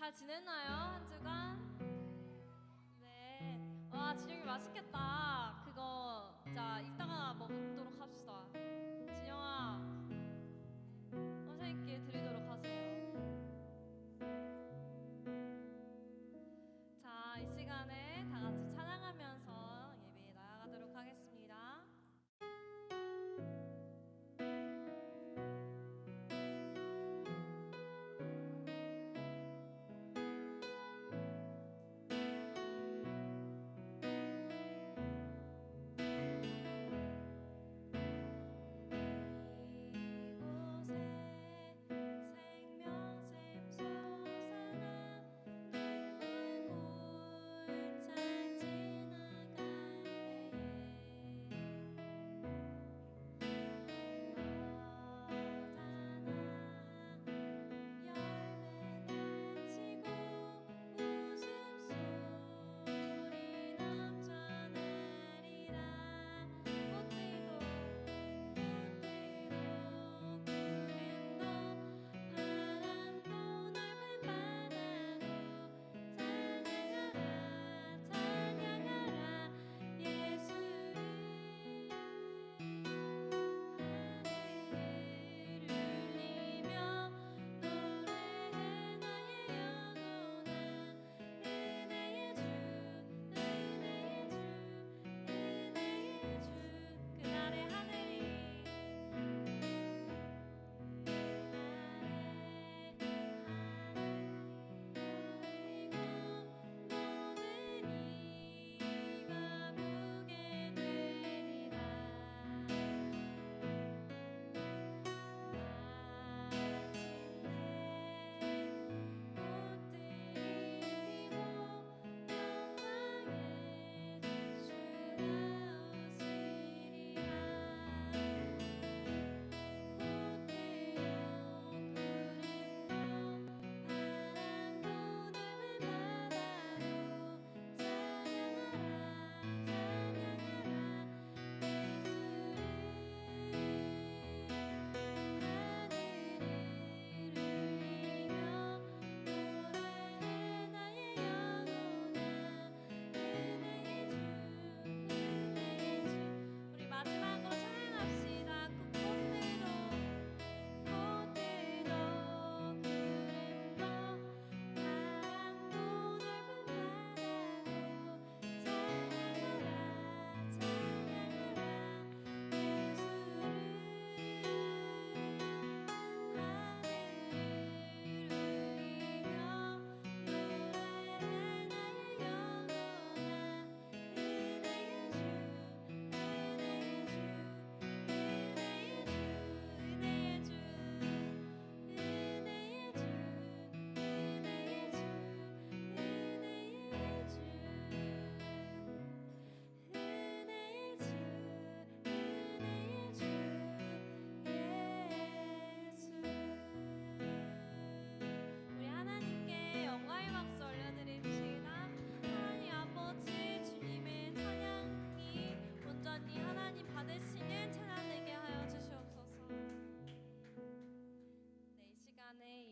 잘 지냈나요? 한 주간? 네. 와, 진영이 맛있겠다. 그거, 자, 이따가 먹도록 합시다. 진영아, 선생님께 드리도록 하세요. 자, 이 시간에 다 같이 찬양하면서 예배에 나아가도록 하겠습니다.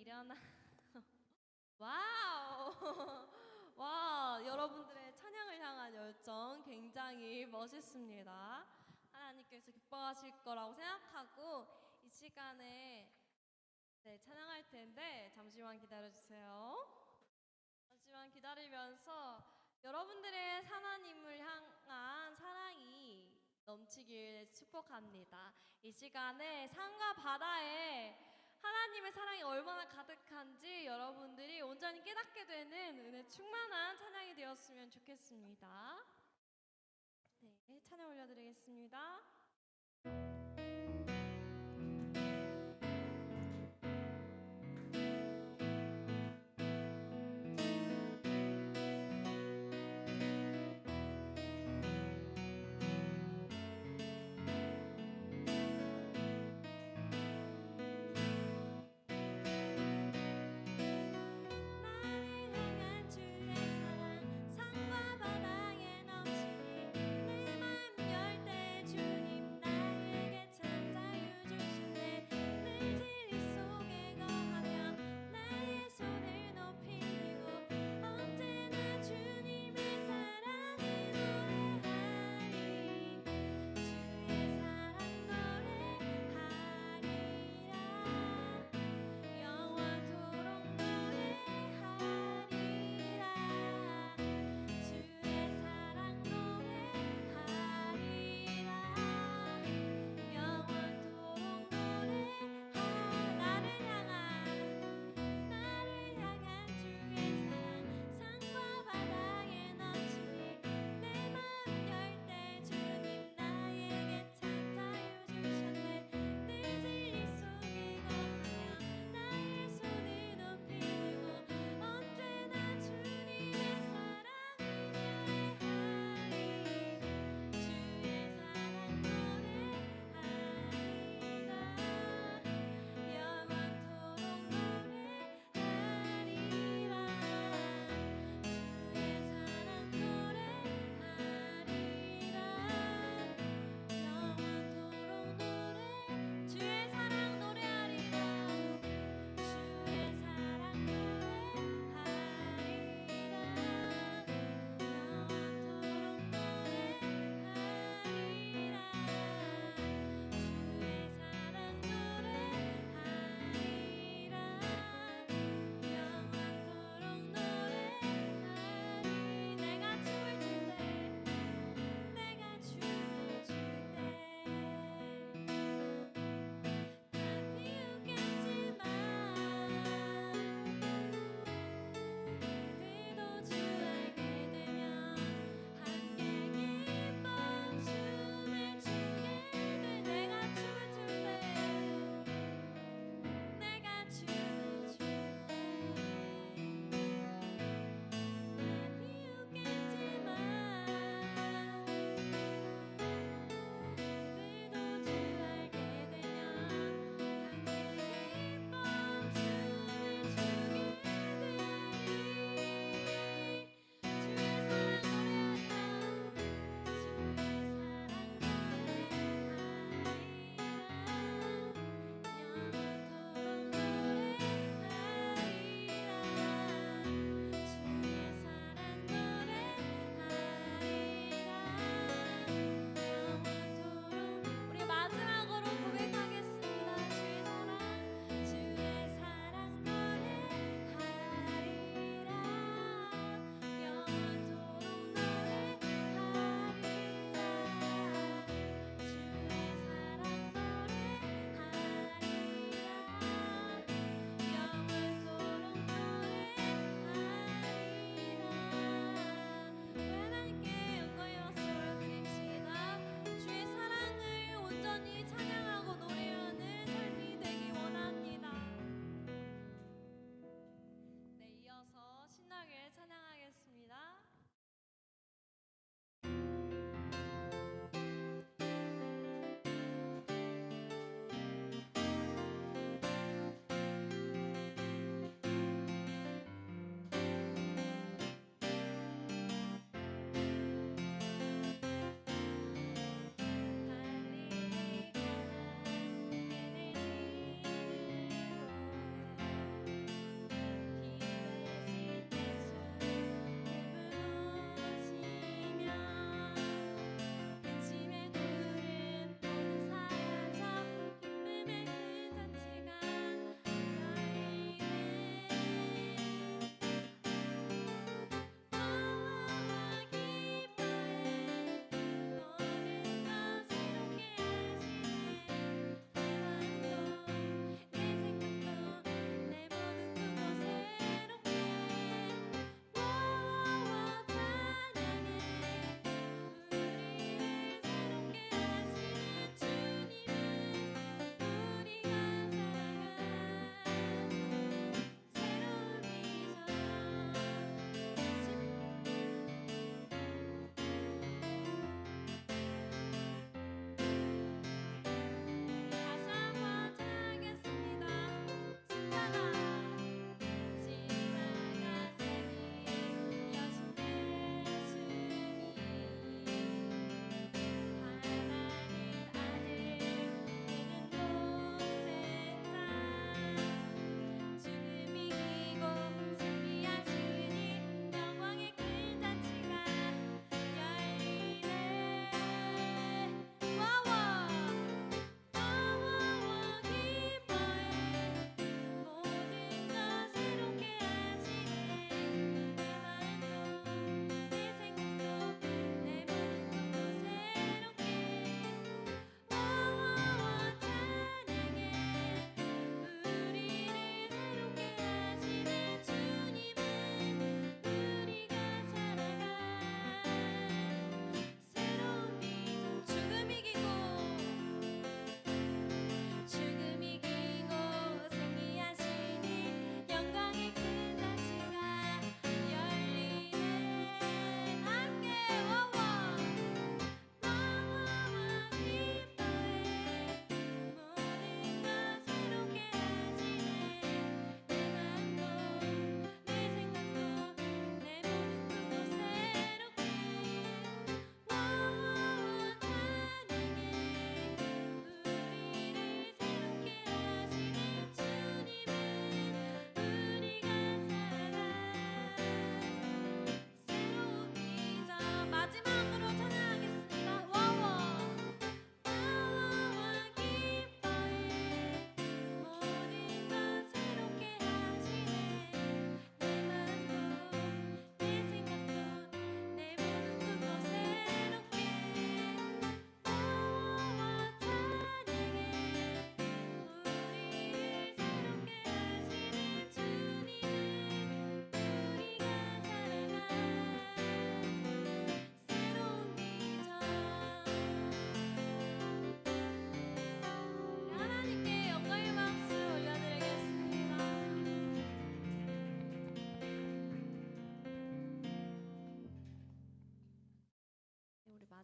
일어나. 와우! 와, 여러분들의 찬양을 향한 열정 굉장히 멋있습니다. 하나님께서 기뻐하실 거라고 생각하고 이 시간에 찬양할 텐데 잠시만 기다려주세요. 잠시만 기다리면서 여러분들의 하나님을 향한 사랑이 넘치길 축복합니다. 이 시간에 산과 바다에 하나님의 사랑이 얼마나 가득한지 여러분들이 온전히 깨닫게 되는 은혜 충만한 찬양이 되었으면 좋겠습니다. 네, 찬양 올려드리겠습니다. 주님 나에게 참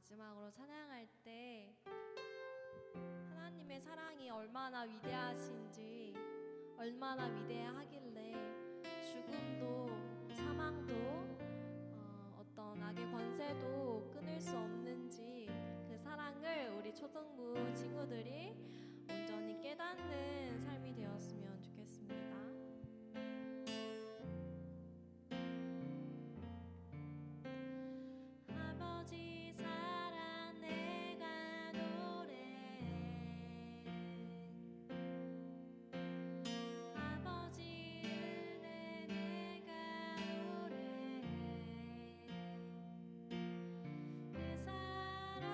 마지막으로 찬양할 때 하나님의 사랑이 얼마나 위대하신지, 얼마나 위대하길래 죽음도 사망도 어떤 악의 권세도 끊을 수 없는지, 그 사랑을 우리 초등부 친구들이 온전히 깨닫는 삶이 되었으면 좋겠습니다. 아버지 사랑 내가 노래해, 아버지 은혜 내가 노래해. 그 사랑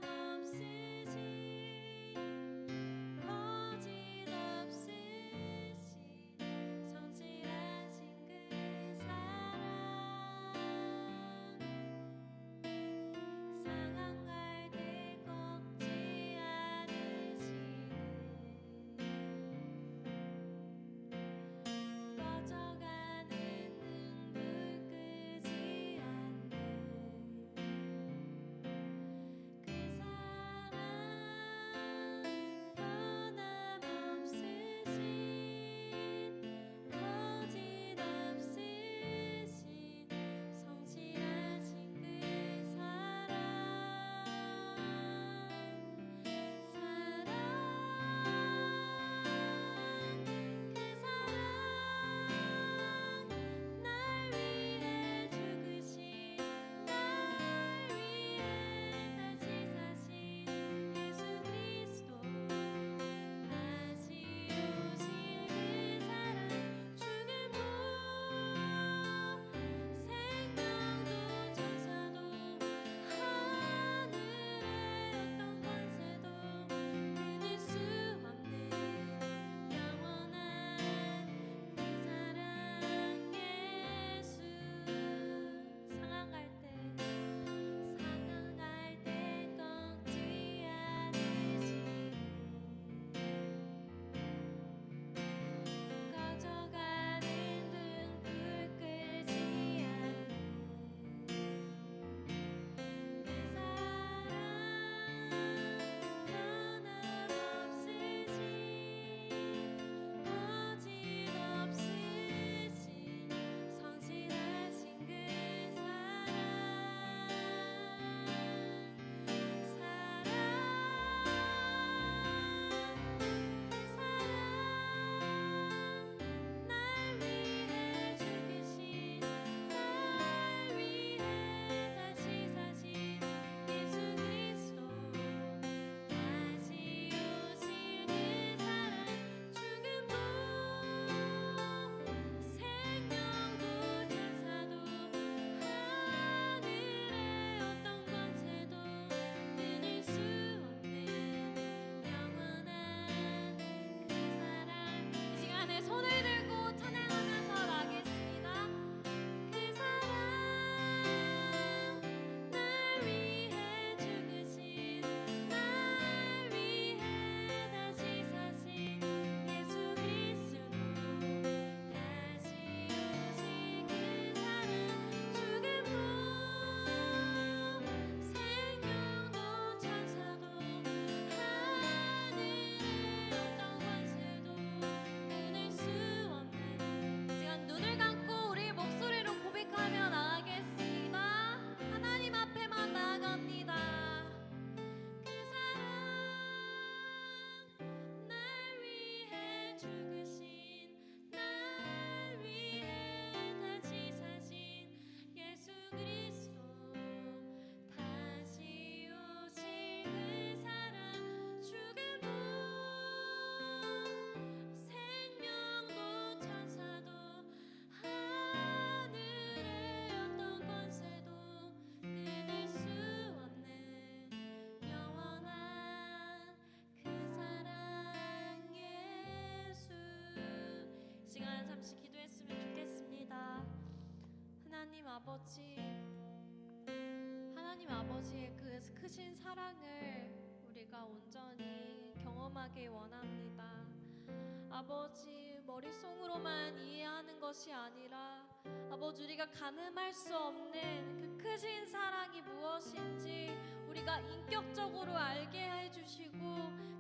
변함없으신, 거짓없으신, 성실하신 그 사랑, 상한 갈대 꺾지 않으시는, 꺼져가는 눈불 끄지 않는 그 사랑, 변함없으신, 거짓없으신, 성실하신 그 사랑, 그 사랑, 날 위해 죽으신, 날 위해 다시 사신 예수 그리스도, 다시 오실 그 사랑, 죽음도 생명도 천사도 하늘의 어떤 권세도 끊을 수 없는 영원한 그 사랑 예수. 상한 갈대 꺾지 않으시는, 꺼져가는 등불 끄지 않는 그 사랑, 변함없으신, 거짓없으신, 성실하신 그 사랑, 그 사랑, 날 위해 죽으신, 날 위해 다시 사신 예수 그리스도, 다시 오실 그 사랑, 죽음도 생명도 천사도 하늘의 어떤 권세도 끊을 수 없는 영원한 그 사랑. 이 시간에 손을 들고 찬양하면서 나겠습니다. 그 사랑, 날 위해 죽으신, 날 위해 다시 사신 예수 그리스도, 다시 오실 그 사랑, 죽음도 생명도 천사도 하늘의 어떤 권세도 끊을 수 없는. 이 시간 눈을 감고 우리 목소리로 고백하며 나가겠습니다. 하나님 앞에만 나아갑니다. 그 사랑, 날 위해 죽으신, 날 위해 다시 사신 예수 그리스도, 다시 오실 그 사랑, 죽음도 생명도 천사도 하늘의 어떤 권세도 끊을 수 없는 영원한 그 사랑 예수. 이 시간 잠시 기도했으면 좋겠습니다. 하나님 아버지의 그 크신 사랑을 우리가 온전히 경험하길 원합니다. 아버지, 머릿속으로만 이해하는 것이 아니라 아버지 우리가 가늠할 수 없는 그 크신 사랑이 무엇인지 우리가 인격적으로 알게 해주시고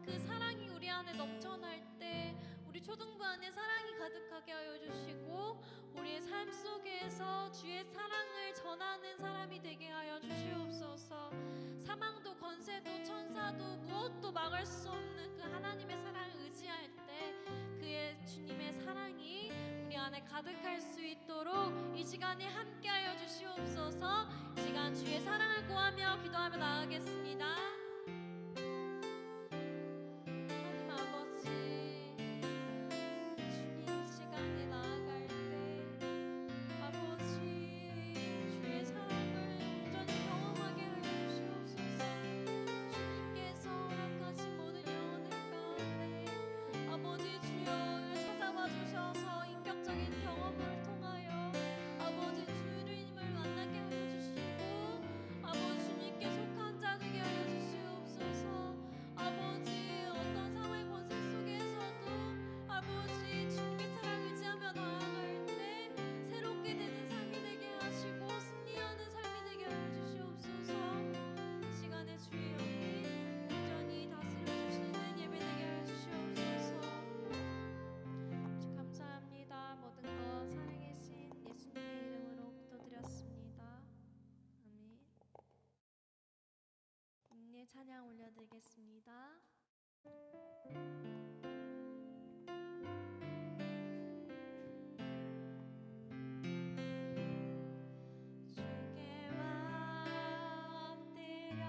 그 사랑이 우리 안에 넘쳐날 때 우리 초등부 안에 사랑이 가득하게 하여 주시고 우리의 삶 속에서 주의 사랑을 전하는 사람이 되게 하여 주시옵소서. 사망도 권세도 천사도 무엇도 막을 수 없는 그 하나님의 사랑을 의지할 때 그의 주님의 사랑이 우리 안에 가득할 수 있도록 이 시간에 함께 하여 주시옵소서. 이 시간 주의 사랑을 구하며 기도하며 나아가겠습니다. 하나님 아버지 주님 시간에 나아갈 때 아버지 주의 사랑을 온전히 경험하게 하여 주시옵소서. 주님께서 허락하신 모든 영혼들 가운데 아버지 주여 찾아와 주셔서 인격적인 경험을 통하여 아버지 주님을 만나게 하여 주시고 아버지 주님께 속한 자 되게 하여 주시옵소서. 아버지 어떤 상황의 권세 속에서도 아버지 주님의 사랑을 의지하며 나아갈 때 새롭게 되는 삶이 되게 하시고 승리하는 삶이 되게 하여 주시옵소서. 이 시간에 주의 영이 온전히 다스려 주시는 예배 되게 하여 주시옵소서. 주 감사합니다. 모든 것 살아계신 예수님의 이름으로 기도드렸습니다. 아멘. 인내 찬양 올려드리겠습니다. 주께 엎드려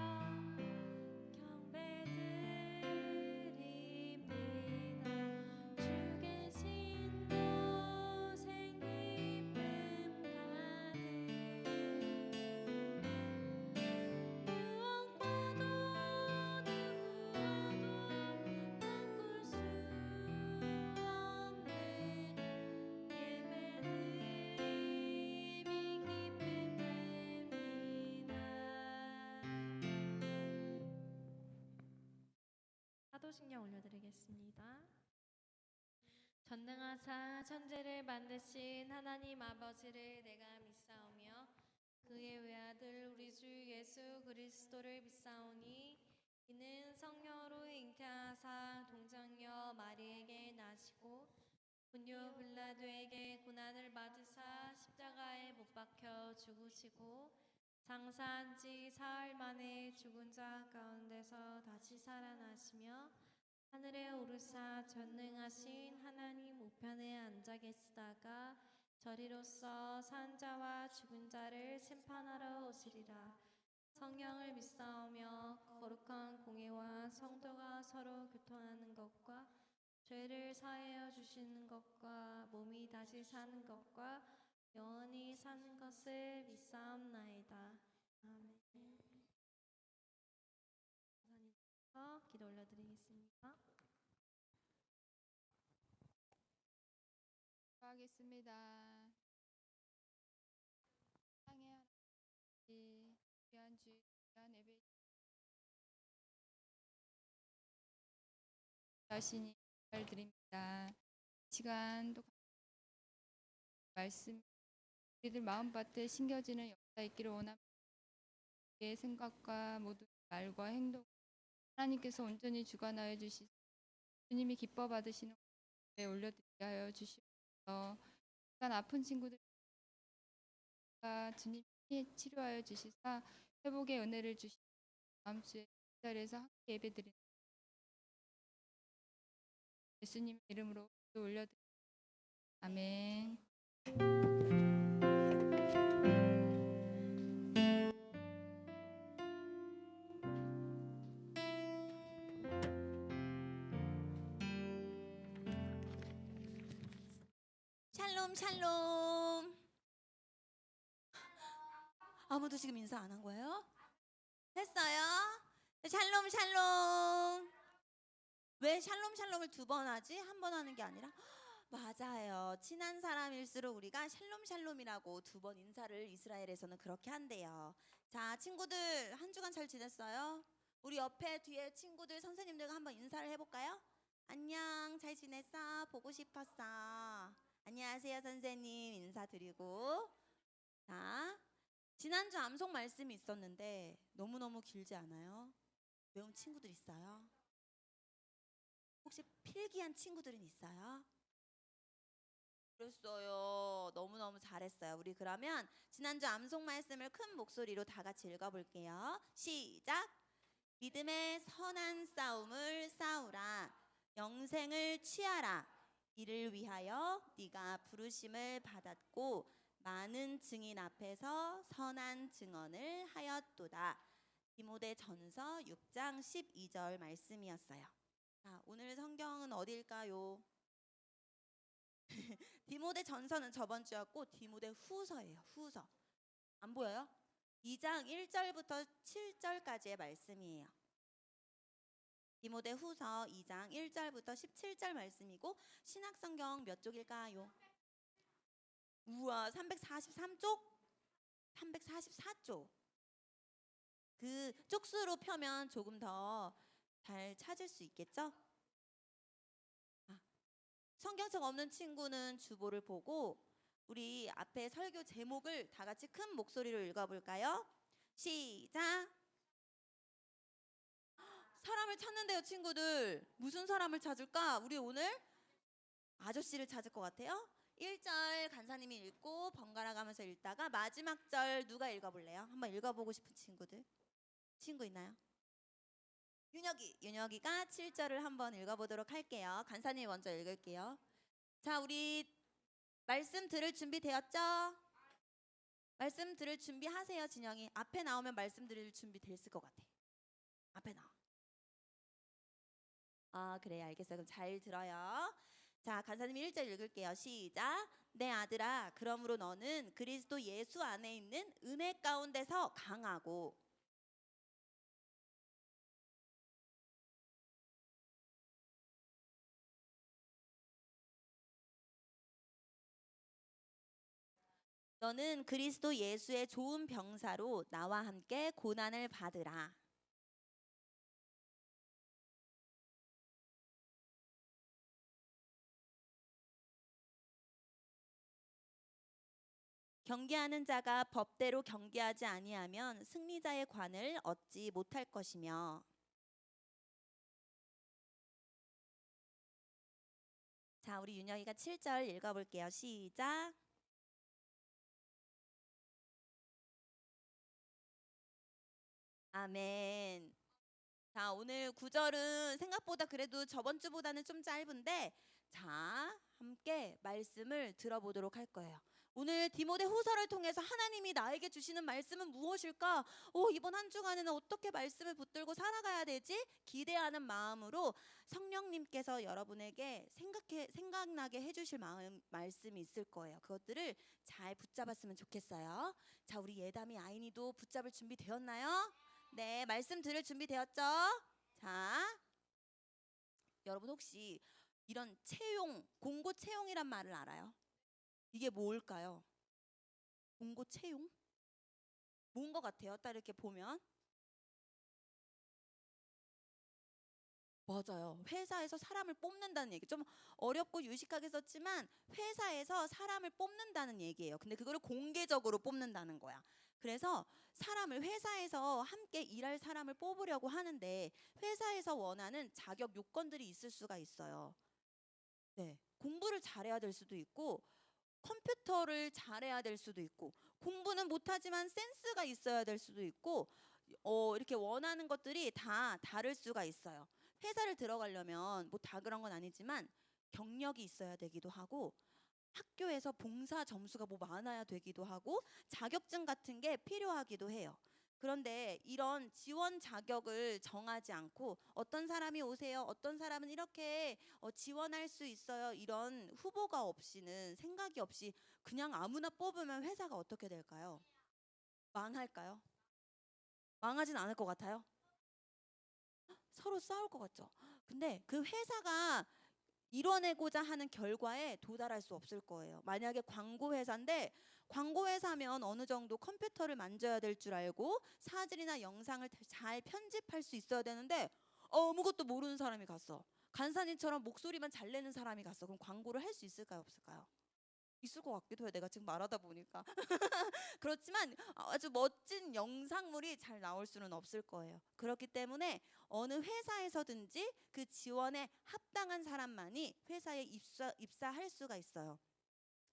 경배드립니다. 주 계신 곳에 기쁨 가득 무엇과도 누구라도 바꿀 수 없는 예배드림이 기쁨 됩니다. 사도신경 올려드리겠습니다. 전능하사 천지를 만드신 하나님 아버지를 내가 믿사오며 그의 외아들 우리 주 예수 그리스도를 믿사오니 이는 성령으로 잉태하사 동정녀 마리에게 나시고 본요 빌라도에게 고난을 받으사 십자가에 못 박혀 죽으시고 장사한 지 사흘 만에 죽은 자 가운데서 다시 살아나시며 하늘에 오르사 전능하신 하나님 우편에 앉아 계시다가 저리로서 산 자와 죽은 자를 심판하러 오시리라. 성령을 믿사오며 거룩한 공회와 성도가 서로 교통하는 것과 죄를 사하여 주시는 것과 몸이 다시 사는 것과 영원히 사는 것을 믿사옵나이다. 아멘. 감사합니다. 기도 올려드리겠습니다. 하겠습니다. 땅의 하나님, 귀한 주, 귀한 예배 자신이 드립니다. 시간 또 말씀 우리들 마음밭에 심겨지는 역사 있기를 원합니다. 우리의 생각과 모든 말과 행동 하나님께서 온전히 주관하여 주시고 주님이 기뻐 받으시는 것에 올려드리게 하여 주시옵소서. 시간 아픈 친구들 주님이 치료하여 주시사 회복의 은혜를 주시고 다음 주에 이 자리에서 함께 예배드리는 예수님 이름으로 기도 올려드립니다. 아멘. 샬롬 샬롬. 아무도 지금 인사 안 한 거예요? 했어요? 샬롬 샬롬. 왜 샬롬 샬롬을 두 번 하지? 한 번 하는 게 아니라? 맞아요. 친한 사람일수록 우리가 샬롬 샬롬이라고 두 번 인사를 이스라엘에서는 그렇게 한대요. 자, 친구들 한 주간 잘 지냈어요? 우리 옆에 뒤에 친구들 선생님들과 한번 인사를 해볼까요? 안녕, 잘 지냈어? 보고 싶었어. 안녕하세요, 선생님. 인사드리고. 자, 지난주 암송 말씀이 있었는데 너무너무 길지 않아요? 외운 친구들 있어요? 혹시 필기한 친구들은 있어요? 그랬어요. 너무너무 잘했어요. 우리 그러면 지난주 암송 말씀을 큰 목소리로 다 같이 읽어볼게요. 시작! 믿음의 선한 싸움을 싸우라. 영생을 취하라. 이를 위하여 네가 부르심을 받았고 많은 증인 앞에서 선한 증언을 하였도다. 디모데전서 6장 12절 말씀이었어요. 자, 오늘 성경은 어디일까요? 디모데전서는 저번 주였고 디모데후서예요. 후서. 안 보여요? 2장 1절부터 7절까지의 말씀이에요. 디모데후서 2장 1절부터 17절 말씀이고 신약성경 몇 쪽일까요? 우와, 343쪽? 344쪽. 그 쪽수로 펴면 조금 더 잘 찾을 수 있겠죠? 성경책 없는 친구는 주보를 보고 우리 앞에 설교 제목을 다 같이 큰 목소리로 읽어볼까요? 시작! 사람을 찾는데요, 친구들. 무슨 사람을 찾을까? 우리 오늘 아저씨를 찾을 것 같아요. 1절 간사님이 읽고 번갈아 가면서 읽다가 마지막 절 누가 읽어볼래요? 한번 읽어보고 싶은 친구들. 친구 있나요? 윤혁이가 7절을 한번 읽어보도록 할게요. 간사님 먼저 읽을게요. 자, 우리 말씀 들을 준비 되었죠? 말씀 들을 준비 하세요, 진영이. 앞에 나오면 말씀 들을 준비 됐을 것 같아. 앞에 나와. 그래, 알겠어요. 그럼 잘 들어요. 자, 간사님 1절 읽을게요. 시작. 내 아들아, 그러므로 너는 그리스도 예수 안에 있는 은혜 가운데서 강하고 너는 그리스도 예수의 좋은 병사로 나와 함께 고난을 받으라. 경계하는 자가 법대로 경계하지 아니하면 승리자의 관을 얻지 못할 것이며. 자, 우리 윤영이가 7절 읽어볼게요. 시작. 아멘. 자, 오늘 9절은 생각보다 그래도 저번 주보다는 좀 짧은데, 자, 함께 말씀을 들어보도록 할 거예요. 오늘 디모데 후서를 통해서 하나님이 나에게 주시는 말씀은 무엇일까? 이번 한 주간에는 어떻게 말씀을 붙들고 살아가야 되지? 기대하는 마음으로 성령님께서 여러분에게 생각나게 해주실 말씀이 있을 거예요. 그것들을 잘 붙잡았으면 좋겠어요. 자, 우리 예담이 아인이도 붙잡을 준비 되었나요? 네, 말씀 들을 준비 되었죠? 자, 여러분 혹시 이런 공고 채용이란 말을 알아요? 이게 뭘까요? 공고 채용? 뭔 것 같아요? 딱 이렇게 보면. 맞아요. 회사에서 사람을 뽑는다는 얘기. 좀 어렵고 유식하게 썼지만 회사에서 사람을 뽑는다는 얘기예요. 근데 그거를 공개적으로 뽑는다는 거야. 그래서 사람을 회사에서 함께 일할 사람을 뽑으려고 하는데 회사에서 원하는 자격 요건들이 있을 수가 있어요. 네, 공부를 잘해야 될 수도 있고 컴퓨터를 잘해야 될 수도 있고 공부는 못하지만 센스가 있어야 될 수도 있고 이렇게 원하는 것들이 다 다를 수가 있어요. 회사를 들어가려면 뭐 다 그런 건 아니지만 경력이 있어야 되기도 하고 학교에서 봉사 점수가 뭐 많아야 되기도 하고 자격증 같은 게 필요하기도 해요. 그런데 이런 지원 자격을 정하지 않고 어떤 사람이 오세요, 어떤 사람은 이렇게 지원할 수 있어요, 이런 후보가 없이는 생각이 없이 그냥 아무나 뽑으면 회사가 어떻게 될까요? 망할까요? 망하진 않을 것 같아요? 서로 싸울 것 같죠? 근데 그 회사가 이뤄내고자 하는 결과에 도달할 수 없을 거예요. 만약에 광고 회사인데 광고 회사면 어느 정도 컴퓨터를 만져야 될 줄 알고 사진이나 영상을 잘 편집할 수 있어야 되는데 아무것도 모르는 사람이 간사님처럼 목소리만 잘 내는 사람이 갔어. 그럼 광고를 할 수 있을까요, 없을까요? 있을 것 같기도 해. 내가 지금 말하다 보니까. 그렇지만 아주 멋진 영상물이 잘 나올 수는 없을 거예요. 그렇기 때문에 어느 회사에서든지 그 지원에 합당한 사람만이 회사에 입사할 수가 있어요.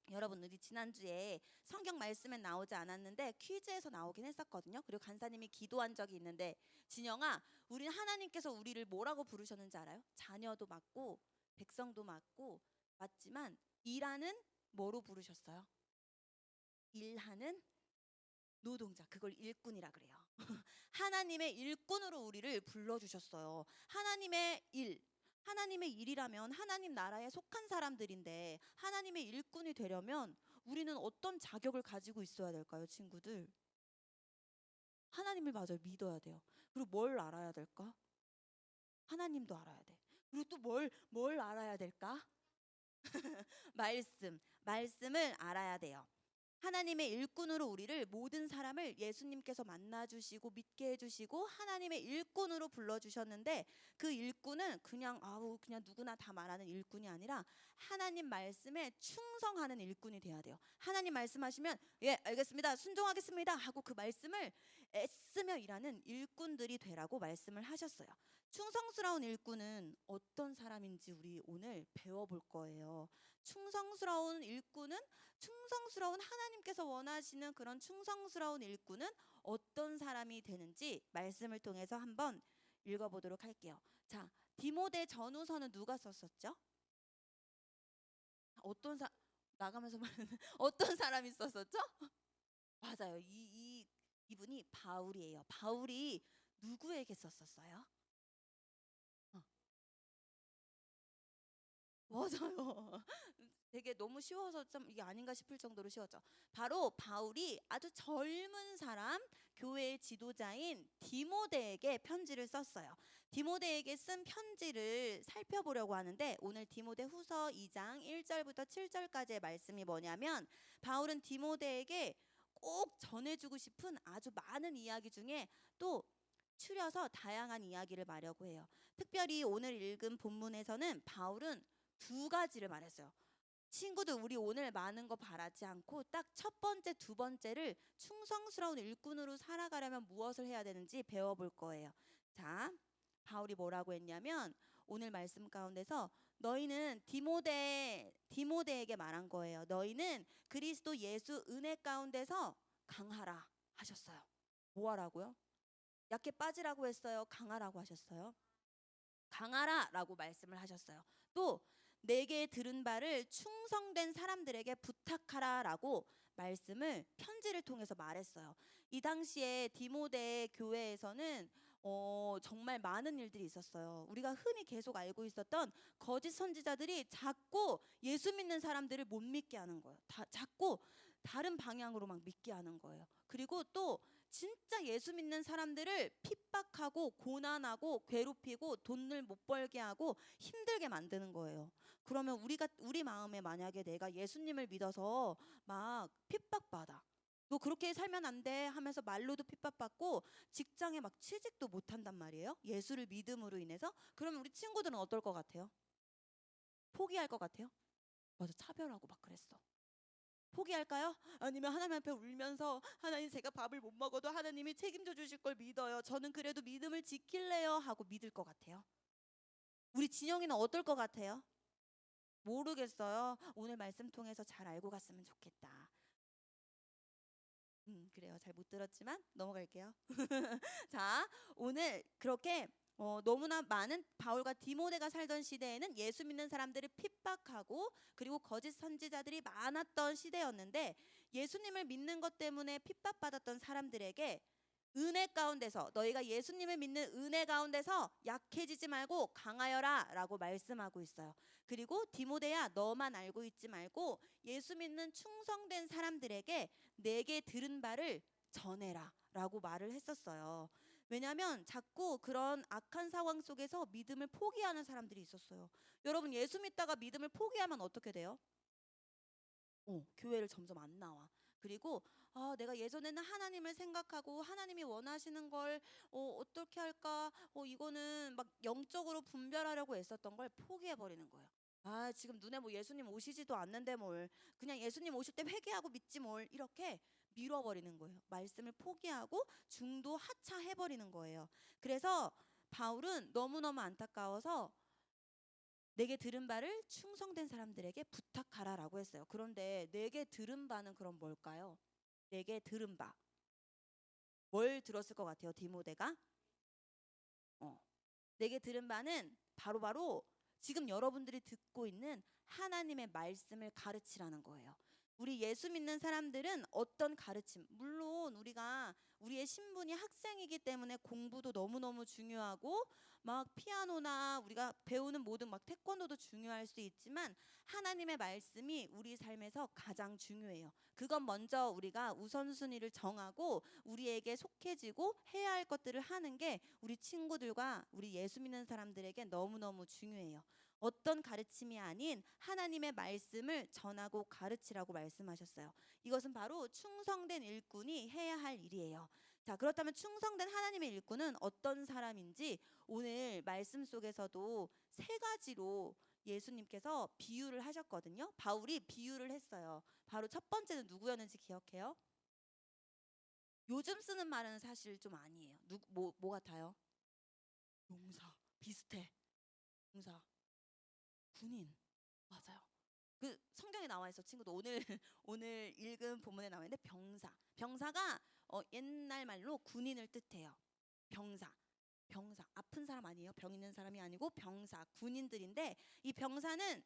여러분, 우리 지난주에 성경 말씀에 나오지 않았는데 퀴즈에서 나오긴 했었거든요. 그리고 간사님이 기도한 적이 있는데, 진영아, 우리 하나님께서 우리를 뭐라고 부르셨는지 알아요? 자녀도 맞고 백성도 맞지만 일하는 뭐로 부르셨어요? 일하는 노동자, 그걸 일꾼이라 그래요. 하나님의 일꾼으로 우리를 불러주셨어요. 하나님의 일이라면 하나님 나라에 속한 사람들인데, 하나님의 일꾼이 되려면 우리는 어떤 자격을 가지고 있어야 될까요, 친구들? 하나님을 맞아요, 믿어야 돼요. 그리고 뭘 알아야 될까? 하나님도 알아야 돼. 그리고 또 뭘 알아야 될까? 말씀을 알아야 돼요. 하나님의 일꾼으로 우리를, 모든 사람을 예수님께서 만나주시고 믿게 해주시고 하나님의 일꾼으로 불러주셨는데, 그 일꾼은 그냥 누구나 다 말하는 일꾼이 아니라 하나님 말씀에 충성하는 일꾼이 돼야 돼요. 하나님 말씀하시면 예 알겠습니다, 순종하겠습니다 하고 그 말씀을 애쓰며 일하는 일꾼들이 되라고 말씀을 하셨어요. 충성스러운 일꾼은 어떤 사람인지 우리 오늘 배워볼 거예요. 충성스러운 일꾼은, 충성스러운 하나님께서 원하시는 그런 충성스러운 일꾼은 어떤 사람이 되는지 말씀을 통해서 한번 읽어보도록 할게요. 자, 디모데 전후서는 누가 썼었죠? 나가면서 말하는 어떤 사람이 썼었죠? 맞아요. 이분이 바울이에요. 바울이 누구에게 썼었어요? 맞아요. 되게 너무 쉬워서 좀 이게 아닌가 싶을 정도로 쉬웠죠. 바로 바울이 아주 젊은 사람, 교회의 지도자인 디모데에게 편지를 썼어요. 디모데에게 쓴 편지를 살펴보려고 하는데, 오늘 디모데 후서 2장 1절부터 7절까지의 말씀이 뭐냐면, 바울은 디모데에게 꼭 전해주고 싶은 아주 많은 이야기 중에 또 추려서 다양한 이야기를 말하려고 해요. 특별히 오늘 읽은 본문에서는 바울은 두 가지를 말했어요. 친구들, 우리 오늘 많은 거 바라지 않고 딱 첫 번째, 두 번째를 충성스러운 일꾼으로 살아가려면 무엇을 해야 되는지 배워볼 거예요. 자, 바울이 뭐라고 했냐면, 오늘 말씀 가운데서 너희는 디모데에게 말한 거예요. 너희는 그리스도 예수 은혜 가운데서 강하라 하셨어요. 뭐 하라고요? 약해 빠지라고 했어요? 강하라고 하셨어요? 강하라라고 말씀을 하셨어요. 또 내게 들은 바를 충성된 사람들에게 부탁하라라고 말씀을 편지를 통해서 말했어요. 이 당시에 디모데 교회에서는 정말 많은 일들이 있었어요. 우리가 흔히 계속 알고 있었던 거짓 선지자들이 자꾸 예수 믿는 사람들을 못 믿게 하는 거예요. 자꾸 다른 방향으로 막 믿게 하는 거예요. 그리고 또 진짜 예수 믿는 사람들을 핍박하고 고난하고 괴롭히고 돈을 못 벌게 하고 힘들게 만드는 거예요. 그러면 우리 마음에 만약에 내가 예수님을 믿어서 막 핍박받아, 너 그렇게 살면 안 돼 하면서 말로도 핍박받고 직장에 막 취직도 못 한단 말이에요. 예수를 믿음으로 인해서. 그러면 우리 친구들은 어떨 것 같아요? 포기할 것 같아요? 맞아, 차별하고 막 그랬어. 포기할까요? 아니면 하나님 앞에 울면서 하나님, 제가 밥을 못 먹어도 하나님이 책임져 주실 걸 믿어요, 저는 그래도 믿음을 지킬래요 하고 믿을 것 같아요? 우리 진영이는 어떨 것 같아요? 모르겠어요. 오늘 말씀 통해서 잘 알고 갔으면 좋겠다. 그래요. 잘 못 들었지만 넘어갈게요. 자, 오늘 그렇게 너무나 많은 바울과 디모데가 살던 시대에는 예수 믿는 사람들을 핍박하고 그리고 거짓 선지자들이 많았던 시대였는데, 예수님을 믿는 것 때문에 핍박받았던 사람들에게 은혜 가운데서, 너희가 예수님을 믿는 은혜 가운데서 약해지지 말고 강하여라 라고 말씀하고 있어요. 그리고 디모데야, 너만 알고 있지 말고 예수 믿는 충성된 사람들에게 내게 들은 바를 전해라 라고 말을 했었어요. 왜냐하면 자꾸 그런 악한 상황 속에서 믿음을 포기하는 사람들이 있었어요. 여러분, 예수 믿다가 믿음을 포기하면 어떻게 돼요? 교회를 점점 안 나와. 그리고 내가 예전에는 하나님을 생각하고 하나님이 원하시는 걸 어떻게 할까? 이거는 막 영적으로 분별하려고 애썼던 걸 포기해 버리는 거예요. 아, 지금 눈에 뭐 예수님 오시지도 않는데 뭘. 그냥 예수님 오실 때 회개하고 믿지 뭘. 이렇게 밀어버리는 거예요. 말씀을 포기하고 중도 하차해 버리는 거예요. 그래서 바울은 너무너무 안타까워서 내게 들은 바를 충성된 사람들에게 부탁하라라고 했어요. 그런데 내게 들은 바는 그럼 뭘까요? 내게 들은 바. 뭘 들었을 것 같아요, 디모데가? 어. 내게 들은 바는 바로바로 지금 여러분들이 듣고 있는 하나님의 말씀을 가르치라는 거예요. 우리 예수 믿는 사람들은 어떤 가르침, 물론 우리가 우리의 신분이 학생이기 때문에 공부도 너무너무 중요하고 막 피아노나 우리가 배우는 모든 막 태권도도 중요할 수 있지만 하나님의 말씀이 우리 삶에서 가장 중요해요. 그건 먼저 우리가 우선순위를 정하고 우리에게 속해지고 해야 할 것들을 하는 게 우리 친구들과 우리 예수 믿는 사람들에게 너무너무 중요해요. 어떤 가르침이 아닌 하나님의 말씀을 전하고 가르치라고 말씀하셨어요. 이것은 바로 충성된 일꾼이 해야 할 일이에요. 자, 그렇다면 충성된 하나님의 일꾼은 어떤 사람인지 오늘 말씀 속에서도 세 가지로 예수님께서 비유를 하셨거든요. 바울이 비유를 했어요. 바로 첫 번째는 누구였는지 기억해요? 요즘 쓰는 말은 사실 좀 아니에요. 뭐 같아요? 용사. 비슷해. 용사. 군인. 맞아요. 그 성경에 나와 있어. 친구도 오늘 오늘 읽은 본문에 나와 있는데 병사. 병사가 옛날 말로 군인을 뜻해요. 병사. 병사. 아픈 사람 아니에요. 병 있는 사람이 아니고 병사. 군인들인데 이 병사는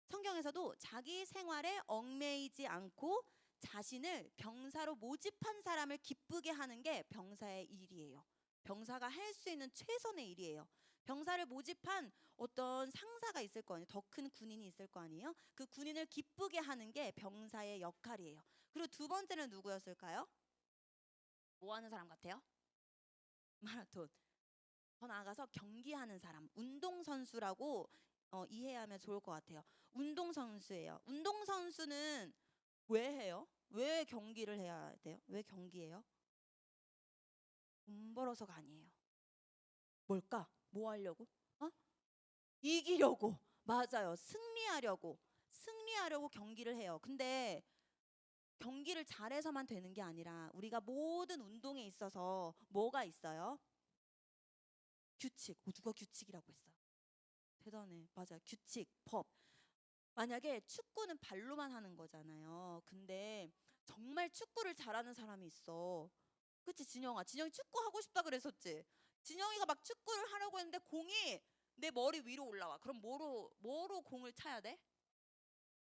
성경에서도 자기 생활에 얽매이지 않고 자신을 병사로 모집한 사람을 기쁘게 하는 게 병사의 일이에요. 병사가 할 수 있는 최선의 일이에요. 병사를 모집한 어떤 상사가 있을 거 아니에요. 더 큰 군인이 있을 거 아니에요. 그 군인을 기쁘게 하는 게 병사의 역할이에요. 그리고 두 번째는 누구였을까요? 뭐 하는 사람 같아요? 마라톤. 더 나아가서 경기하는 사람, 운동선수라고 이해하면 좋을 것 같아요. 운동선수예요. 운동선수는 왜 해요? 왜 경기를 해야 돼요? 왜 경기해요? 돈 벌어서가 아니에요. 뭘까? 뭐 하려고? 이기려고. 맞아요. 승리하려고 경기를 해요. 근데 경기를 잘해서만 되는 게 아니라 우리가 모든 운동에 있어서 뭐가 있어요? 규칙. 누가 규칙이라고 했어요? 대단해. 맞아요. 규칙, 법. 만약에 축구는 발로만 하는 거잖아요. 근데 정말 축구를 잘하는 사람이 있어. 그치, 진영아? 진영이 축구 하고 싶다 그랬었지? 진영이가 막 축구를 하려고 했는데 공이 내 머리 위로 올라와. 그럼 뭐로 공을 차야 돼?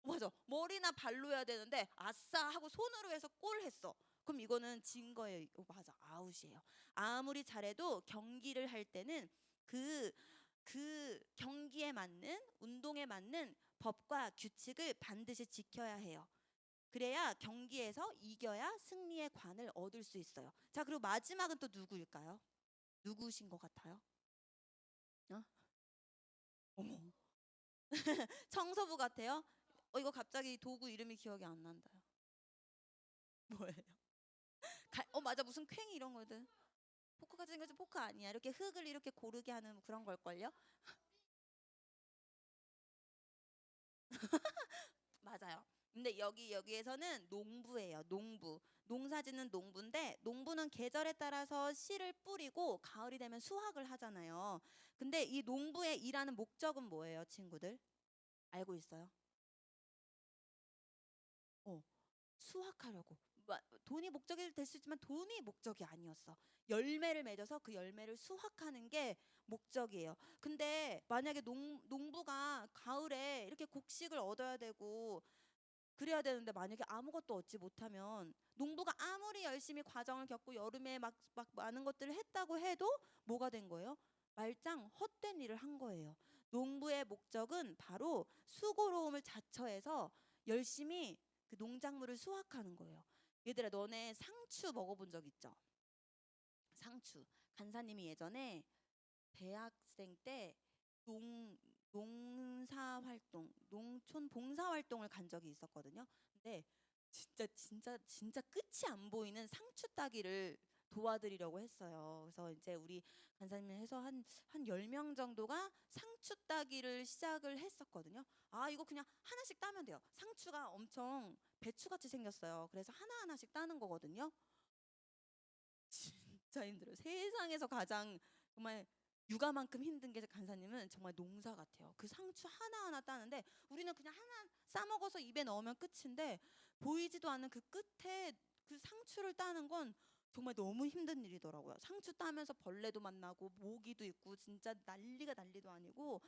맞아. 머리나 발로 해야 되는데 아싸 하고 손으로 해서 골 했어. 그럼 이거는 진 거예요. 맞아. 아웃이에요. 아무리 잘해도 경기를 할 때는 그 경기에 맞는 운동에 맞는 법과 규칙을 반드시 지켜야 해요. 그래야 경기에서 이겨야 승리의 관을 얻을 수 있어요. 자, 그리고 마지막은 또 누구일까요? 누구신 것 같아요? 어? 어머. 청소부 같아요? 이거 갑자기 도구 이름이 기억이 안 난다요. 뭐예요? 맞아. 무슨 퀭이 이런 거든. 포크가 생겨서 포크 아니야. 이렇게 흙을 이렇게 고르게 하는 그런 걸걸요? 맞아요. 근데 여기에서는 농부예요. 농부. 농사짓는 농부인데 농부는 계절에 따라서 씨를 뿌리고 가을이 되면 수확을 하잖아요. 근데 이 농부의 일하는 목적은 뭐예요, 친구들? 알고 있어요? 어, 수확하려고. 돈이 목적이 될 수 있지만 돈이 목적이 아니었어. 열매를 맺어서 그 열매를 수확하는 게 목적이에요. 근데 만약에 농부가 가을에 이렇게 곡식을 얻어야 되고 그래야 되는데 만약에 아무것도 얻지 못하면 농부가 아무리 열심히 과정을 겪고 여름에 막 많은 것들을 했다고 해도 뭐가 된 거예요? 말짱 헛된 일을 한 거예요. 농부의 목적은 바로 수고로움을 자처해서 열심히 그 농작물을 수확하는 거예요. 얘들아, 너네 상추 먹어본 적 있죠? 상추. 간사님이 예전에 대학생 때 농사 활동, 농촌 봉사 활동을 간 적이 있었거든요. 근데 진짜 끝이 안 보이는 상추 따기를 도와드리려고 했어요. 그래서 이제 우리 간사님 해서 한 10명 정도가 상추 따기를 시작을 했었거든요. 아, 이거 그냥 하나씩 따면 돼요. 상추가 엄청 배추같이 생겼어요. 그래서 하나하나씩 따는 거거든요. 진짜 힘들어요. 세상에서 가장 정말 육아만큼 힘든 게 간사님은 정말 농사 같아요. 그 상추 하나하나 따는데 우리는 그냥 하나 싸 먹어서 입에 넣으면 끝인데 보이지도 않는 그 끝에 그 상추를 따는 건 정말 너무 힘든 일이더라고요. 상추 따면서 벌레도 만나고 모기도 있고 진짜 난리도 아니고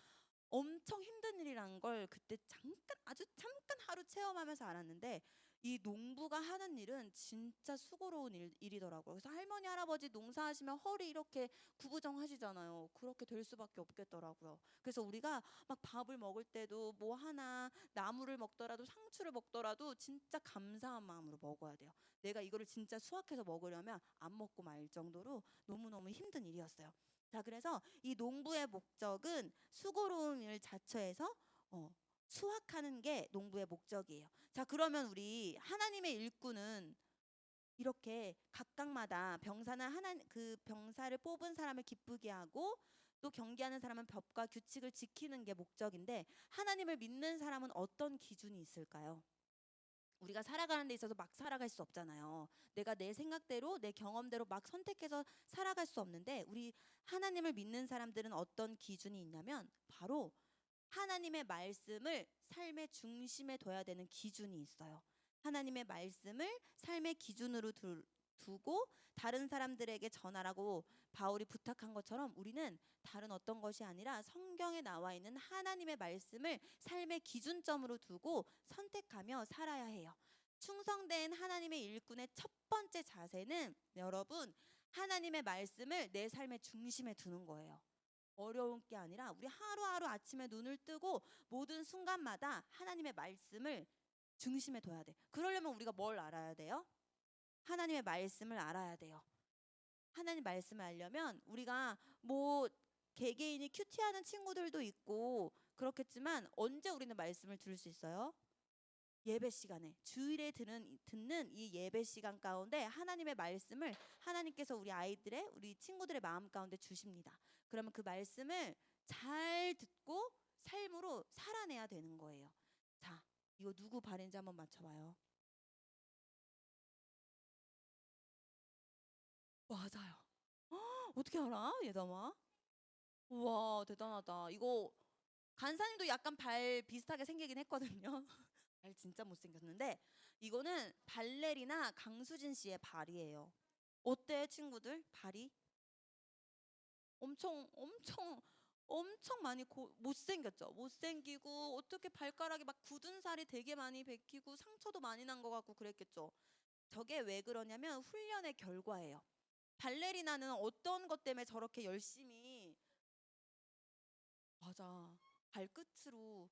엄청 힘든 일이라는 걸 그때 잠깐 아주 잠깐 하루 체험하면서 알았는데 이 농부가 하는 일은 진짜 수고로운 일이더라고요. 그래서 할머니 할아버지 농사하시면 허리 이렇게 구부정하시잖아요. 그렇게 될 수밖에 없겠더라고요. 그래서 우리가 막 밥을 먹을 때도 뭐 하나 나물을 먹더라도 상추를 먹더라도 진짜 감사한 마음으로 먹어야 돼요. 내가 이거를 진짜 수확해서 먹으려면 안 먹고 말 정도로 너무너무 힘든 일이었어요. 자, 그래서 이 농부의 목적은 수고로운 일 자처해서 수확하는 게 농부의 목적이에요. 자, 그러면 우리 하나님의 일꾼은 이렇게 각각마다 병사는 그 병사를 뽑은 사람을 기쁘게 하고 또 경계하는 사람은 법과 규칙을 지키는 게 목적인데 하나님을 믿는 사람은 어떤 기준이 있을까요? 우리가 살아가는 데 있어서 막 살아갈 수 없잖아요. 내가 내 생각대로 내 경험대로 막 선택해서 살아갈 수 없는데 우리 하나님을 믿는 사람들은 어떤 기준이 있냐면 바로 하나님의 말씀을 삶의 중심에 둬야 되는 기준이 있어요. 하나님의 말씀을 삶의 기준으로 두고 다른 사람들에게 전하라고 바울이 부탁한 것처럼 우리는 다른 어떤 것이 아니라 성경에 나와 있는 하나님의 말씀을 삶의 기준점으로 두고 선택하며 살아야 해요. 충성된 하나님의 일꾼의 첫 번째 자세는 여러분 하나님의 말씀을 내 삶의 중심에 두는 거예요. 어려운 게 아니라 우리 하루하루 아침에 눈을 뜨고 모든 순간마다 하나님의 말씀을 중심에 둬야 돼. 그러려면 우리가 뭘 알아야 돼요? 하나님의 말씀을 알아야 돼요. 하나님 말씀을 알려면 우리가 뭐 개개인이 큐티하는 친구들도 있고 그렇겠지만 언제 우리는 말씀을 들을 수 있어요? 예배 시간에 주일에 듣는 이 예배 시간 가운데 하나님의 말씀을 하나님께서 우리 친구들의 마음 가운데 주십니다. 그러면 그 말씀을 잘 듣고 삶으로 살아내야 되는 거예요. 자, 이거 누구 발인지 한번 맞춰봐요. 맞아요. 어떻게 알아? 예담아? 우와, 대단하다. 이거 간사님도 약간 발 비슷하게 생기긴 했거든요. 발 진짜 못생겼는데 이거는 발레리나 강수진 씨의 발이에요. 어때 친구들? 발이 엄청 많이 못생겼죠. 못생기고 어떻게 발가락이 막 굳은 살이 되게 많이 베끼고 상처도 많이 난 것 같고 그랬겠죠. 저게 왜 그러냐면 훈련의 결과예요. 발레리나는 어떤 것 때문에 저렇게 열심히 맞아. 발끝으로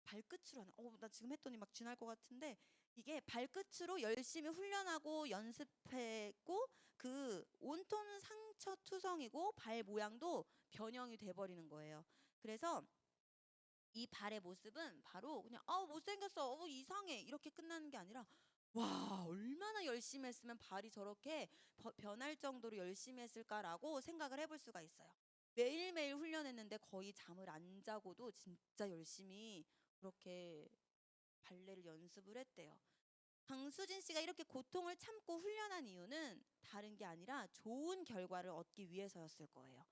하는. 나 지금 했더니 막 쥐날 것 같은데 이게 발끝으로 열심히 훈련하고 연습했고 그 온통 상처 투성이고 발 모양도 변형이 돼 버리는 거예요. 그래서 이 발의 모습은 바로 그냥 못생겼어. 이상해. 이렇게 끝나는 게 아니라 와, 얼마나 열심히 했으면 발이 저렇게 변할 정도로 열심히 했을까라고 생각을 해볼 수가 있어요. 매일매일 훈련했는데 거의 잠을 안 자고도 진짜 열심히 그렇게 발레를 연습을 했대요. 강수진 씨가 이렇게 고통을 참고 훈련한 이유는 다른 게 아니라 좋은 결과를 얻기 위해서였을 거예요.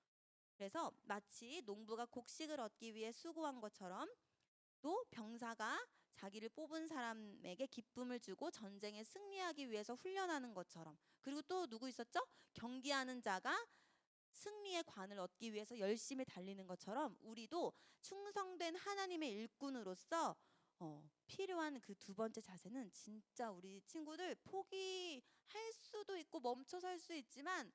그래서 마치 농부가 곡식을 얻기 위해 수고한 것처럼 또 병사가 자기를 뽑은 사람에게 기쁨을 주고 전쟁에 승리하기 위해서 훈련하는 것처럼 그리고 또 누구 있었죠? 경기하는 자가 승리의 관을 얻기 위해서 열심히 달리는 것처럼 우리도 충성된 하나님의 일꾼으로서 필요한 그 두 번째 자세는 진짜 우리 친구들 포기할 수도 있고 멈춰 설 수 있지만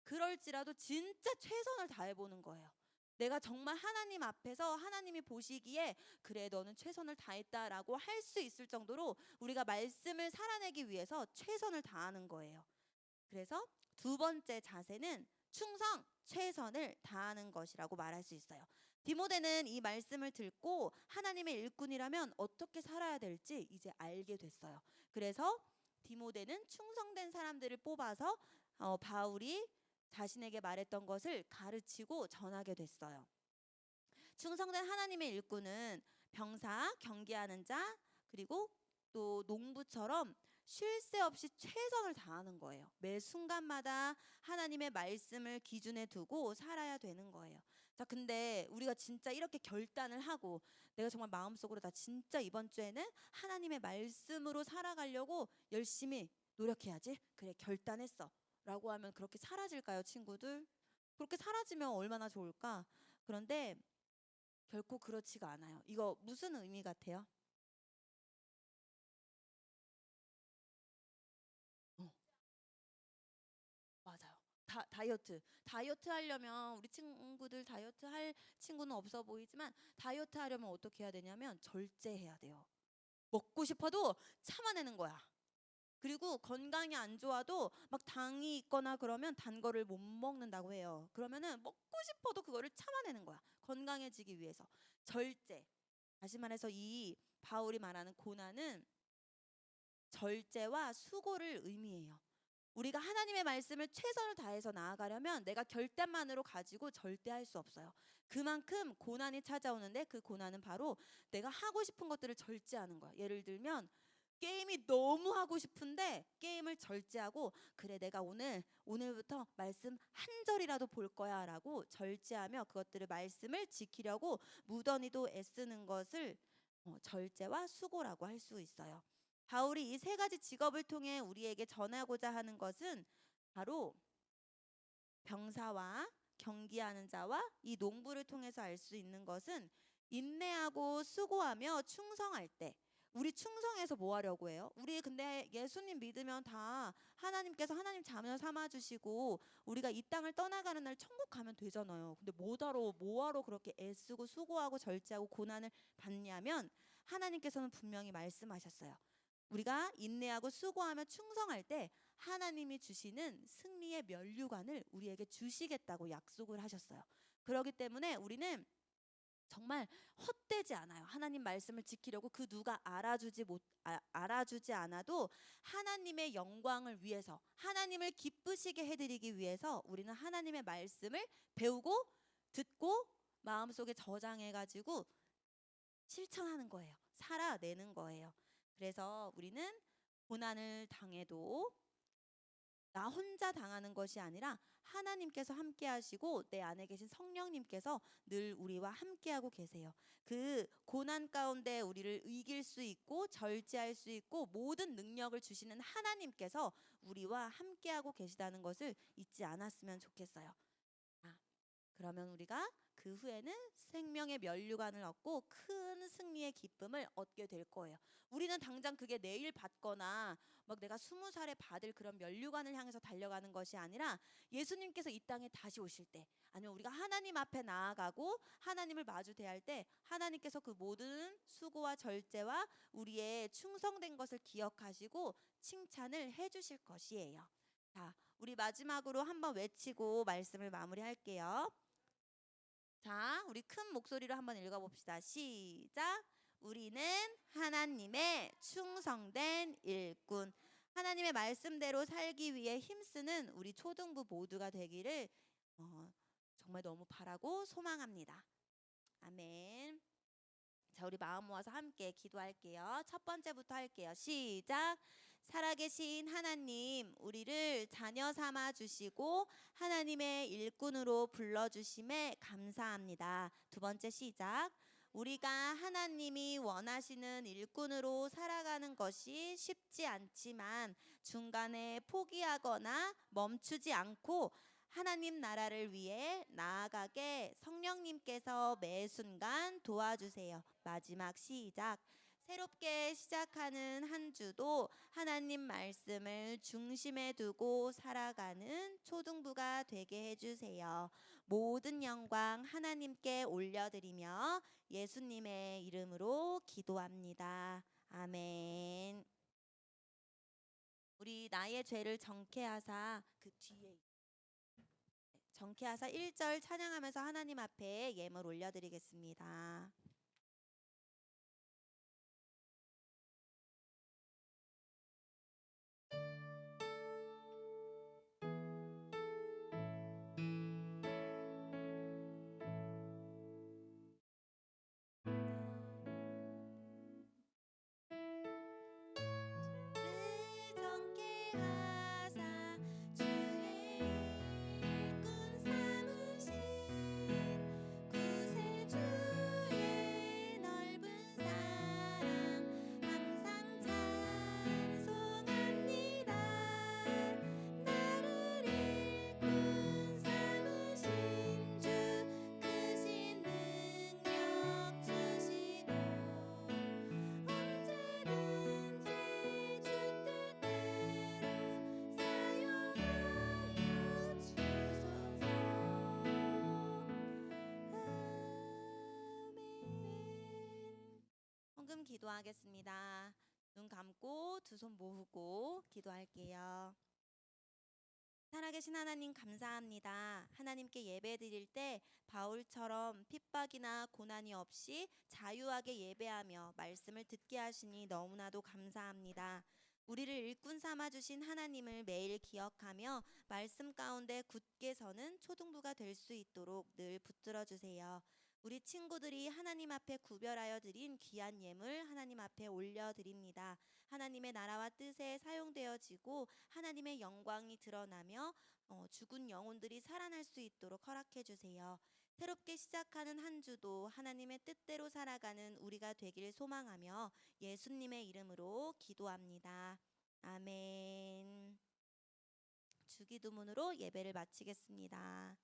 그럴지라도 진짜 최선을 다해보는 거예요. 내가 정말 하나님 앞에서 하나님이 보시기에 그래 너는 최선을 다했다라고 할 수 있을 정도로 우리가 말씀을 살아내기 위해서 최선을 다하는 거예요. 그래서 두 번째 자세는 충성, 최선을 다하는 것이라고 말할 수 있어요. 디모데는 이 말씀을 듣고 하나님의 일꾼이라면 어떻게 살아야 될지 이제 알게 됐어요. 그래서 디모데는 충성된 사람들을 뽑아서 바울이 자신에게 말했던 것을 가르치고 전하게 됐어요. 충성된 하나님의 일꾼은 병사, 경계하는 자, 그리고 또 농부처럼 쉴 새 없이 최선을 다하는 거예요. 매 순간마다 하나님의 말씀을 기준에 두고 살아야 되는 거예요. 자, 근데 우리가 진짜 이렇게 결단을 하고 내가 정말 마음속으로 나 진짜 이번 주에는 하나님의 말씀으로 살아가려고 열심히 노력해야지. 그래, 결단했어. 라고 하면 그렇게 사라질까요, 친구들? 그렇게 사라지면 얼마나 좋을까? 그런데 결코 그렇지가 않아요. 이거 무슨 의미 같아요? 맞아요. 다이어트 하려면 우리 친구들 다이어트 할 친구는 없어 보이지만 다이어트 하려면 어떻게 해야 되냐면 절제해야 돼요. 먹고 싶어도 참아내는 거야. 그리고 건강이 안 좋아도 막 당이 있거나 그러면 단 거를 못 먹는다고 해요. 그러면은 먹고 싶어도 그거를 참아내는 거야. 건강해지기 위해서. 절제. 다시 말해서 이 바울이 말하는 고난은 절제와 수고를 의미해요. 우리가 하나님의 말씀을 최선을 다해서 나아가려면 내가 결단만으로 가지고 절대 할 수 없어요. 그만큼 고난이 찾아오는데 그 고난은 바로 내가 하고 싶은 것들을 절제하는 거야. 예를 들면 게임이 너무 하고 싶은데 게임을 절제하고 그래 내가 오늘부터 말씀 한 절이라도 볼 거야라고 절제하며 그것들을 말씀을 지키려고 무던히도 애쓰는 것을 절제와 수고라고 할 수 있어요. 바울이 이 세 가지 직업을 통해 우리에게 전하고자 하는 것은 바로 병사와 경기하는 자와 이 농부를 통해서 알 수 있는 것은 인내하고 수고하며 충성할 때 우리 충성해서 뭐 하려고 해요? 우리 근데 예수님 믿으면 다 하나님께서 하나님 자녀 삼아 주시고 우리가 이 땅을 떠나가는 날 천국 가면 되잖아요. 근데 뭐하러 그렇게 애쓰고 수고하고 절제하고 고난을 받냐면 하나님께서는 분명히 말씀하셨어요. 우리가 인내하고 수고하며 충성할 때 하나님이 주시는 승리의 면류관을 우리에게 주시겠다고 약속을 하셨어요. 그렇기 때문에 우리는 정말 헛되지 않아요. 하나님 말씀을 지키려고 그 누가 알아주지 않아도 하나님의 영광을 위해서 하나님을 기쁘시게 해드리기 위해서 우리는 하나님의 말씀을 배우고 듣고 마음속에 저장해가지고 실천하는 거예요. 살아내는 거예요. 그래서 우리는 고난을 당해도 나 혼자 당하는 것이 아니라 하나님께서 함께 하시고 내 안에 계신 성령님께서 늘 우리와 함께하고 계세요. 그 고난 가운데 우리를 이길 수 있고 절제할 수 있고 모든 능력을 주시는 하나님께서 우리와 함께하고 계시다는 것을 잊지 않았으면 좋겠어요. 그러면 우리가 그 후에는 생명의 면류관을 얻고 큰 승리의 기쁨을 얻게 될 거예요. 우리는 당장 그게 내일 받거나 막 내가 20살에 받을 그런 면류관을 향해서 달려가는 것이 아니라 예수님께서 이 땅에 다시 오실 때 아니면 우리가 하나님 앞에 나아가고 하나님을 마주 대할 때 하나님께서 그 모든 수고와 절제와 우리의 충성된 것을 기억하시고 칭찬을 해주실 것이에요. 자, 우리 마지막으로 한번 외치고 말씀을 마무리할게요. 자, 우리 큰 목소리로 한번 읽어봅시다. 시작. 우리는 하나님의 충성된 일꾼. 하나님의 말씀대로 살기 위해 힘쓰는 우리 초등부 모두가 되기를 정말 너무 바라고 소망합니다. 아멘. 자, 우리 마음 모아서 함께 기도할게요. 첫 번째부터 할게요. 시작. 살아계신 하나님, 우리를 자녀 삼아 주시고 하나님의 일꾼으로 불러주심에 감사합니다. 두 번째 시작. 우리가 하나님이 원하시는 일꾼으로 살아가는 것이 쉽지 않지만 중간에 포기하거나 멈추지 않고 하나님 나라를 위해 나아가게 성령님께서 매 순간 도와주세요. 마지막 시작. 새롭게 시작하는 한 주도 하나님 말씀을 중심에 두고 살아가는 초등부가 되게 해주세요. 모든 영광 하나님께 올려드리며 예수님의 이름으로 기도합니다. 아멘. 우리 나의 죄를 정케하사 그 뒤에 정케하사 1절 찬양하면서 하나님 앞에 예물 올려드리겠습니다. 기도하겠습니다. 눈 감고 두 손 모으고 기도할게요. 살아계신 하나님 감사합니다. 하나님께 예배 드릴 때 바울처럼 핍박이나 고난이 없이 자유하게 예배하며 말씀을 듣게 하시니 너무나도 감사합니다. 우리를 일꾼 삼아 주신 하나님을 매일 기억하며 말씀 가운데 굳게 서는 초등부가 될 수 있도록 늘 붙들어 주세요. 우리 친구들이 하나님 앞에 구별하여 드린 귀한 예물 하나님 앞에 올려 드립니다. 하나님의 나라와 뜻에 사용되어지고 하나님의 영광이 드러나며 죽은 영혼들이 살아날 수 있도록 허락해 주세요. 새롭게 시작하는 한 주도 하나님의 뜻대로 살아가는 우리가 되길 소망하며 예수님의 이름으로 기도합니다. 아멘. 주기도문으로 예배를 마치겠습니다.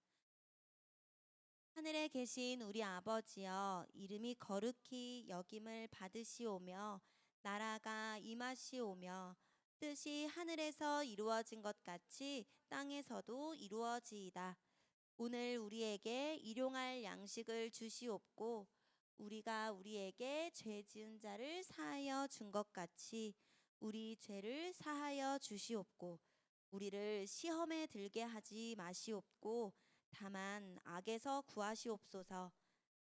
하늘에 계신 우리 아버지여, 이름이 거룩히 여김을 받으시오며 나라가 임하시오며 뜻이 하늘에서 이루어진 것 같이 땅에서도 이루어지이다. 오늘 우리에게 일용할 양식을 주시옵고 우리가 우리에게 죄 지은 자를 사하여 준 것 같이 우리 죄를 사하여 주시옵고 우리를 시험에 들게 하지 마시옵고 다만 악에서 구하시옵소서.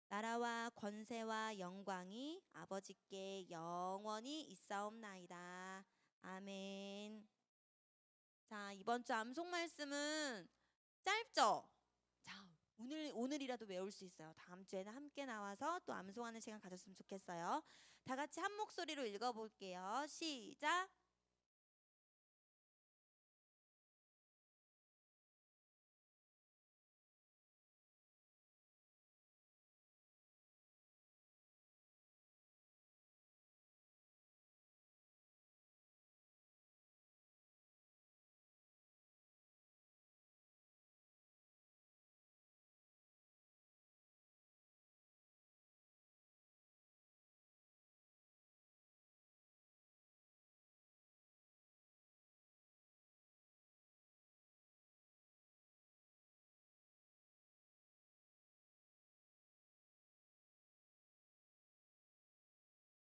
나라와 권세와 영광이 아버지께 영원히 있사옵나이다. 아멘. 자, 이번 주 암송 말씀은 짧죠? 자, 오늘이라도 외울 수 있어요. 다음 주에는 함께 나와서 또 암송하는 시간 가졌으면 좋겠어요. 다 같이 한 목소리로 읽어볼게요. 시작.